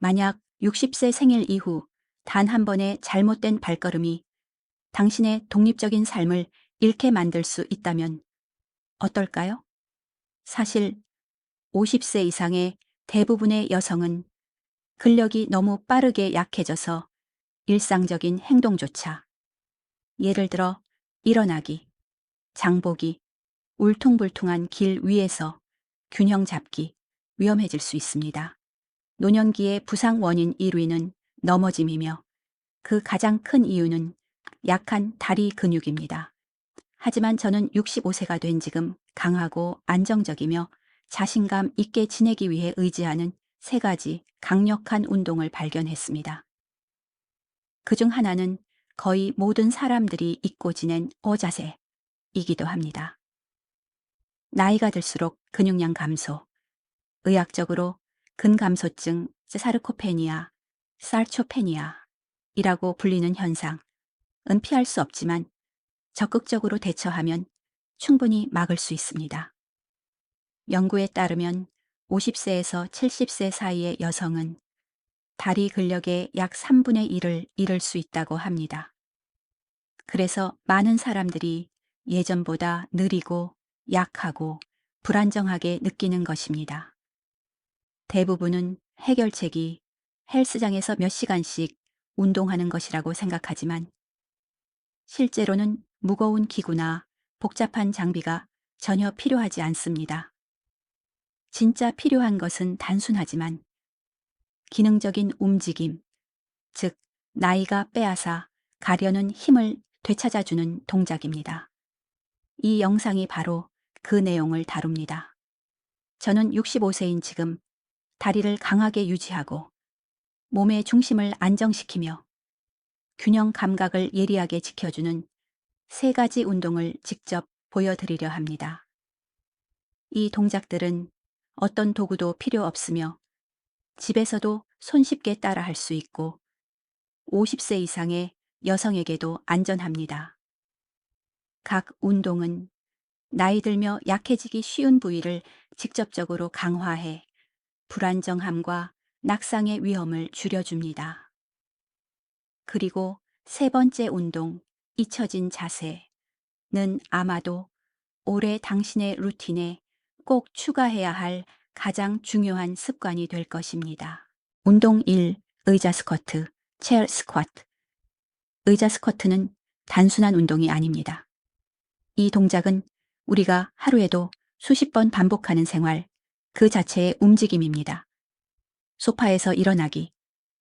만약 60세 생일 이후 단 한 번의 잘못된 발걸음이 당신의 독립적인 삶을 잃게 만들 수 있다면 어떨까요? 사실 50세 이상의 대부분의 여성은 근력이 너무 빠르게 약해져서 일상적인 행동조차, 예를 들어 일어나기, 장보기, 울퉁불퉁한 길 위에서 균형 잡기 위험해질 수 있습니다. 노년기의 부상 원인 1위는 넘어짐이며 그 가장 큰 이유는 약한 다리 근육입니다. 하지만 저는 65세가 된 지금 강하고 안정적이며 자신감 있게 지내기 위해 의지하는 세 가지 강력한 운동을 발견했습니다. 그중 하나는 거의 모든 사람들이 잊고 지낸 어자세이기도 합니다. 나이가 들수록 근육량 감소, 의학적으로 근감소증, 사르코페니아, 살초페니아이라고 불리는 현상은 피할 수 없지만 적극적으로 대처하면 충분히 막을 수 있습니다. 연구에 따르면 50세에서 70세 사이의 여성은 다리 근력의 약 3분의 1을 잃을 수 있다고 합니다. 그래서 많은 사람들이 예전보다 느리고 약하고 불안정하게 느끼는 것입니다. 대부분은 해결책이 헬스장에서 몇 시간씩 운동하는 것이라고 생각하지만 실제로는 무거운 기구나 복잡한 장비가 전혀 필요하지 않습니다. 진짜 필요한 것은 단순하지만 기능적인 움직임, 즉 나이가 빼앗아 가려는 힘을 되찾아주는 동작입니다. 이 영상이 바로 그 내용을 다룹니다. 저는 65세인 지금 다리를 강하게 유지하고 몸의 중심을 안정시키며 균형 감각을 예리하게 지켜주는 세 가지 운동을 직접 보여드리려 합니다. 이 동작들은 어떤 도구도 필요 없으며 집에서도 손쉽게 따라 할 수 있고 50세 이상의 여성에게도 안전합니다. 각 운동은 나이 들며 약해지기 쉬운 부위를 직접적으로 강화해 불안정함과 낙상의 위험을 줄여줍니다. 그리고 세 번째 운동, 잊혀진 자세는 아마도 올해 당신의 루틴에 꼭 추가해야 할 가장 중요한 습관이 될 것입니다. 운동 1. 의자 스쿼트, 체어 스쿼트. 의자 스쿼트는 단순한 운동이 아닙니다. 이 동작은 우리가 하루에도 수십 번 반복하는 생활, 그 자체의 움직임입니다. 소파에서 일어나기,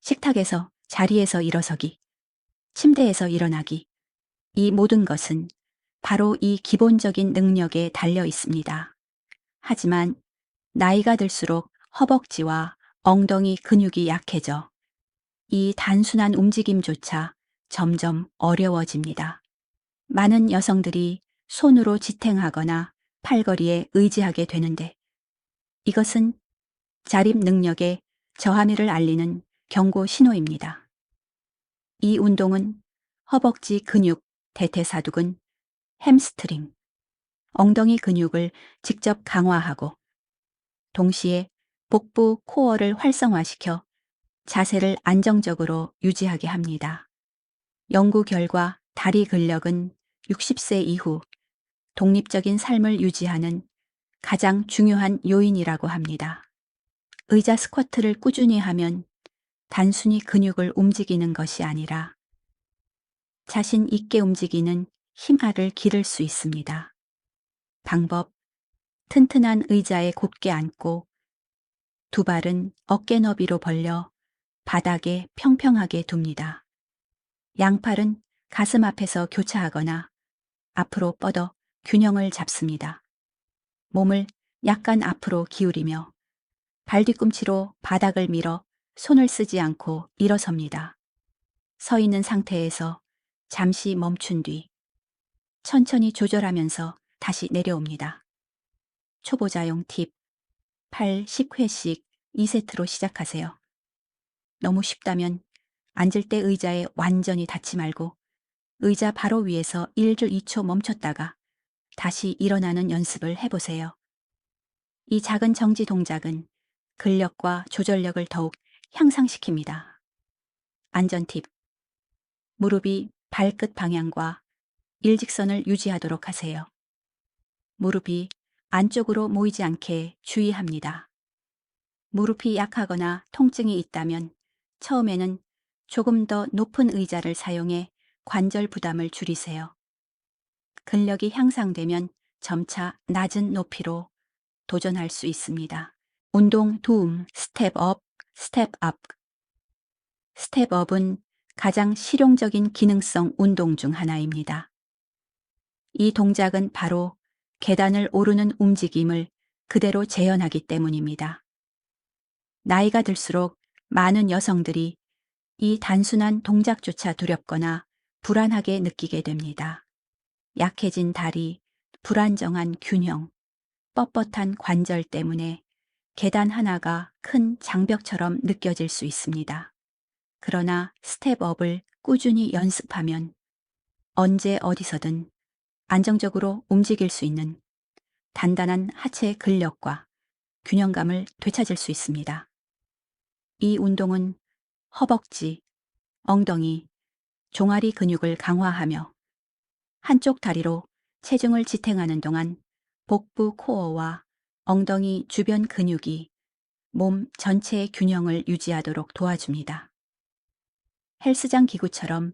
식탁에서 자리에서 일어서기, 침대에서 일어나기, 이 모든 것은 바로 이 기본적인 능력에 달려 있습니다. 하지만 나이가 들수록 허벅지와 엉덩이 근육이 약해져 이 단순한 움직임조차 점점 어려워집니다. 많은 여성들이 손으로 지탱하거나 팔걸이에 의지하게 되는데 이것은 자립 능력의 저하미를 알리는 경고 신호입니다. 이 운동은 허벅지 근육, 대퇴사두근, 햄스트링, 엉덩이 근육을 직접 강화하고 동시에 복부 코어를 활성화시켜 자세를 안정적으로 유지하게 합니다. 연구 결과 다리 근력은 60세 이후 독립적인 삶을 유지하는 가장 중요한 요인이라고 합니다. 의자 스쿼트를 꾸준히 하면 단순히 근육을 움직이는 것이 아니라 자신 있게 움직이는 힘알을 기를 수 있습니다. 방법, 튼튼한 의자에 곧게 앉고 두 발은 어깨 너비로 벌려 바닥에 평평하게 둡니다. 양팔은 가슴 앞에서 교차하거나 앞으로 뻗어 균형을 잡습니다. 몸을 약간 앞으로 기울이며 발 뒤꿈치로 바닥을 밀어 손을 쓰지 않고 일어섭니다. 서 있는 상태에서 잠시 멈춘 뒤 천천히 조절하면서 다시 내려옵니다. 초보자용 팁, 팔 10회씩 2세트로 시작하세요. 너무 쉽다면 앉을 때 의자에 완전히 닿지 말고 의자 바로 위에서 1줄 2초 멈췄다가 다시 일어나는 연습을 해보세요. 이 작은 정지 동작은 근력과 조절력을 더욱 향상시킵니다. 안전 팁. 무릎이 발끝 방향과 일직선을 유지하도록 하세요. 무릎이 안쪽으로 모이지 않게 주의합니다. 무릎이 약하거나 통증이 있다면 처음에는 조금 더 높은 의자를 사용해 관절 부담을 줄이세요. 근력이 향상되면 점차 낮은 높이로 도전할 수 있습니다. 운동 도움, 스텝업, 스텝업. 스텝업은 가장 실용적인 기능성 운동 중 하나입니다. 이 동작은 바로 계단을 오르는 움직임을 그대로 재현하기 때문입니다. 나이가 들수록 많은 여성들이 이 단순한 동작조차 두렵거나 불안하게 느끼게 됩니다. 약해진 다리, 불안정한 균형, 뻣뻣한 관절 때문에 계단 하나가 큰 장벽처럼 느껴질 수 있습니다. 그러나 스텝업을 꾸준히 연습하면 언제 어디서든 안정적으로 움직일 수 있는 단단한 하체 근력과 균형감을 되찾을 수 있습니다. 이 운동은 허벅지, 엉덩이, 종아리 근육을 강화하며 한쪽 다리로 체중을 지탱하는 동안 복부 코어와 엉덩이 주변 근육이 몸 전체의 균형을 유지하도록 도와줍니다. 헬스장 기구처럼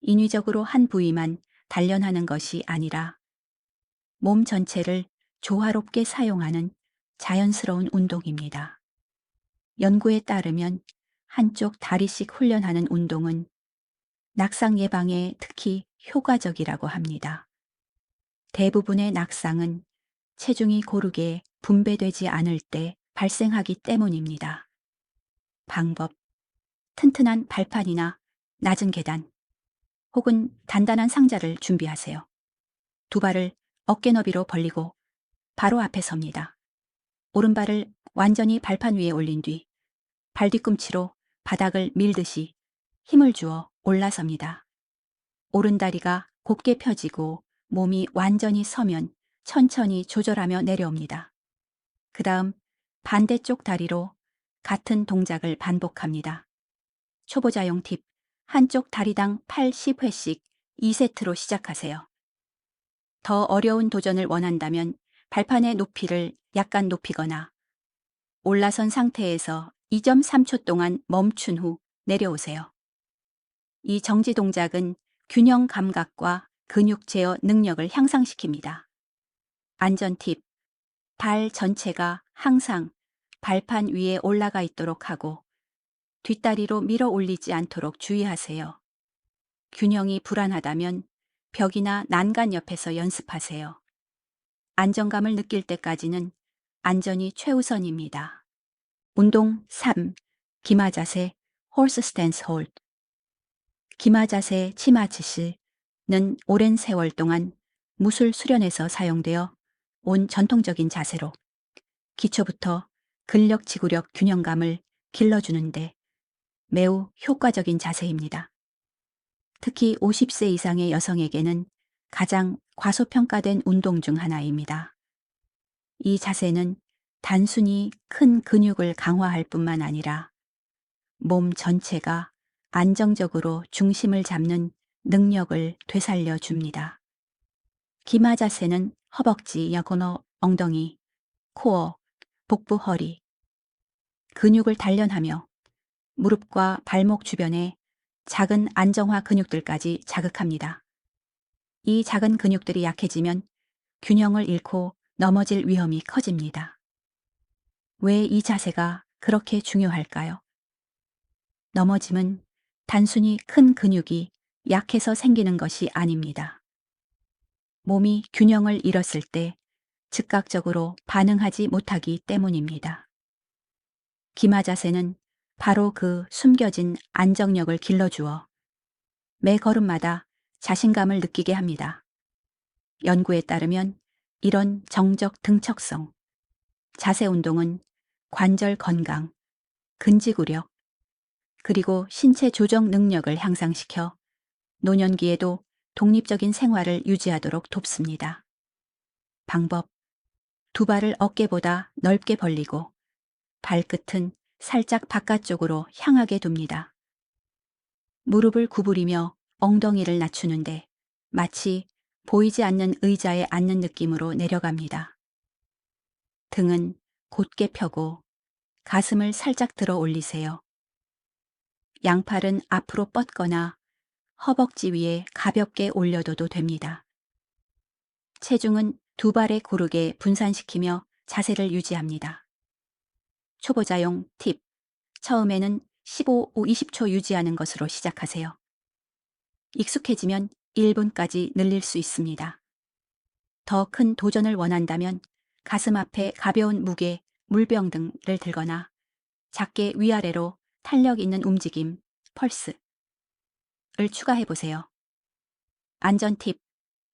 인위적으로 한 부위만 단련하는 것이 아니라 몸 전체를 조화롭게 사용하는 자연스러운 운동입니다. 연구에 따르면 한쪽 다리씩 훈련하는 운동은 낙상 예방에 특히 효과적이라고 합니다. 대부분의 낙상은 체중이 고르게 분배되지 않을 때 발생하기 때문입니다. 방법. 튼튼한 발판이나 낮은 계단 혹은 단단한 상자를 준비하세요. 두 발을 어깨 너비로 벌리고 바로 앞에 섭니다. 오른발을 완전히 발판 위에 올린 뒤 발 뒤꿈치로 바닥을 밀듯이 힘을 주어 올라섭니다. 오른다리가 곧게 펴지고 몸이 완전히 서면 천천히 조절하며 내려옵니다. 그 다음 반대쪽 다리로 같은 동작을 반복합니다. 초보자용 팁. 한쪽 다리당 80회씩 2세트로 시작하세요. 더 어려운 도전을 원한다면 발판의 높이를 약간 높이거나 올라선 상태에서 2.3초 동안 멈춘 후 내려오세요. 이 정지 동작은 균형 감각과 근육 제어 능력을 향상시킵니다. 안전 팁. 발 전체가 항상 발판 위에 올라가 있도록 하고 뒷다리로 밀어 올리지 않도록 주의하세요. 균형이 불안하다면 벽이나 난간 옆에서 연습하세요. 안정감을 느낄 때까지는 안전이 최우선입니다. 운동 3. 기마 자세, 홀스 스탠스 홀드. 기마 자세 치마치시는 오랜 세월 동안 무술 수련에서 사용되어 온 전통적인 자세로 기초부터 근력 지구력 균형감을 길러주는데 매우 효과적인 자세입니다. 특히 50세 이상의 여성에게는 가장 과소평가된 운동 중 하나입니다. 이 자세는 단순히 큰 근육을 강화할 뿐만 아니라 몸 전체가 안정적으로 중심을 잡는 능력을 되살려 줍니다. 기마 자세는 허벅지, 여거너 엉덩이, 코어, 복부 허리, 근육을 단련하며 무릎과 발목 주변에 작은 안정화 근육들까지 자극합니다. 이 작은 근육들이 약해지면 균형을 잃고 넘어질 위험이 커집니다. 왜 이 자세가 그렇게 중요할까요? 넘어짐은 단순히 큰 근육이 약해서 생기는 것이 아닙니다. 몸이 균형을 잃었을 때 즉각적으로 반응하지 못하기 때문입니다. 기마 자세는 바로 그 숨겨진 안정력을 길러주어 매 걸음마다 자신감을 느끼게 합니다. 연구에 따르면 이런 정적 등척성, 자세 운동은 관절 건강, 근지구력, 그리고 신체 조정 능력을 향상시켜 노년기에도 독립적인 생활을 유지하도록 돕습니다. 방법. 두 발을 어깨보다 넓게 벌리고 발끝은 살짝 바깥쪽으로 향하게 둡니다. 무릎을 구부리며 엉덩이를 낮추는데 마치 보이지 않는 의자에 앉는 느낌으로 내려갑니다. 등은 곧게 펴고 가슴을 살짝 들어 올리세요. 양팔은 앞으로 뻗거나 허벅지 위에 가볍게 올려둬도 됩니다. 체중은 두 발에 고르게 분산시키며 자세를 유지합니다. 초보자용 팁. 처음에는 15-20초 유지하는 것으로 시작하세요. 익숙해지면 1분까지 늘릴 수 있습니다. 더 큰 도전을 원한다면 가슴 앞에 가벼운 무게, 물병 등을 들거나 작게 위아래로 탄력 있는 움직임, 펄스를 추가해 보세요. 안전 팁.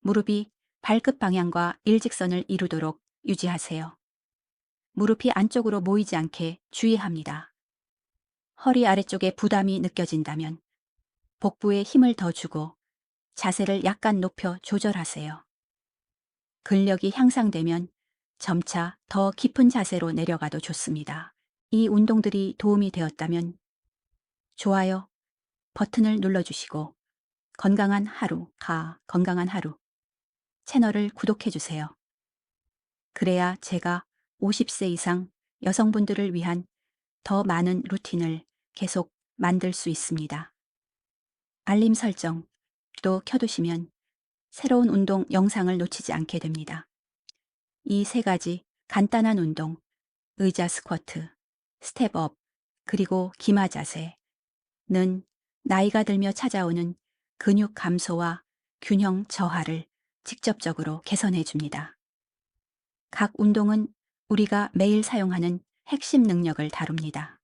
무릎이 발끝 방향과 일직선을 이루도록 유지하세요. 무릎이 안쪽으로 모이지 않게 주의합니다. 허리 아래쪽에 부담이 느껴진다면 복부에 힘을 더 주고 자세를 약간 높여 조절하세요. 근력이 향상되면 점차 더 깊은 자세로 내려가도 좋습니다. 이 운동들이 도움이 되었다면 좋아요 버튼을 눌러주시고 건강한 하루 채널을 구독해주세요. 그래야 제가 50세 이상 여성분들을 위한 더 많은 루틴을 계속 만들 수 있습니다. 알림 설정도 켜두시면 새로운 운동 영상을 놓치지 않게 됩니다. 이 세 가지 간단한 운동, 의자 스쿼트, 스텝업, 그리고 기마 자세는 나이가 들며 찾아오는 근육 감소와 균형 저하를 직접적으로 개선해 줍니다. 각 운동은 우리가 매일 사용하는 핵심 능력을 다룹니다.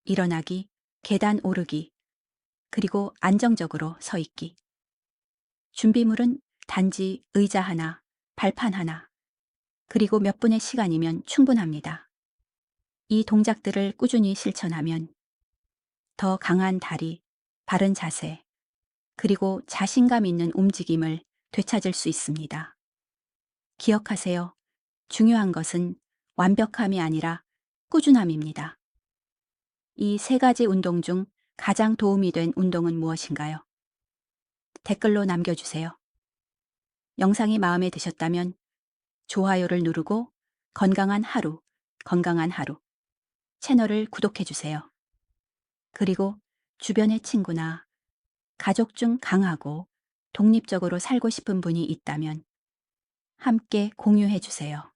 일어나기, 계단 오르기, 그리고 안정적으로 서 있기. 준비물은 단지 의자 하나, 발판 하나, 그리고 몇 분의 시간이면 충분합니다. 이 동작들을 꾸준히 실천하면 더 강한 다리, 바른 자세, 그리고 자신감 있는 움직임을 되찾을 수 있습니다. 기억하세요. 중요한 것은 완벽함이 아니라 꾸준함입니다. 이 세 가지 운동 중 가장 도움이 된 운동은 무엇인가요? 댓글로 남겨주세요. 영상이 마음에 드셨다면 좋아요를 누르고 건강한 하루 채널을 구독해주세요. 그리고 주변의 친구나 가족 중 강하고 독립적으로 살고 싶은 분이 있다면 함께 공유해주세요.